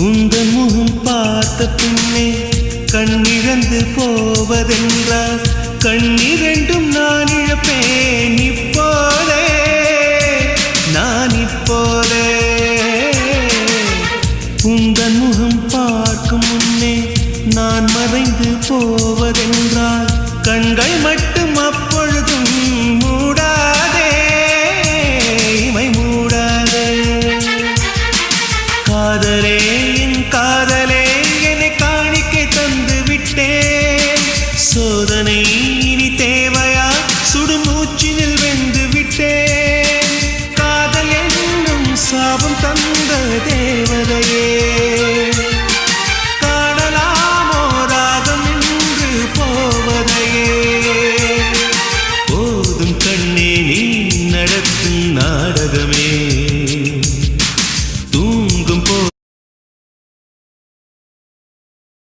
உந்தன் முகம் பார்த்த பின்னே கண்ணிழந்து போவதென்றால் கண்ணிரண்டும் நான் இழப்பேன் இப்போதே நான் இப்போதே உந்தன் முகம் பார்க்கும் முன்னே நான் மறைந்து போவதென்றால் கண்கள் மட்டும் அப்பொழுதும் மூடாதே இமை மூடாதே காதலே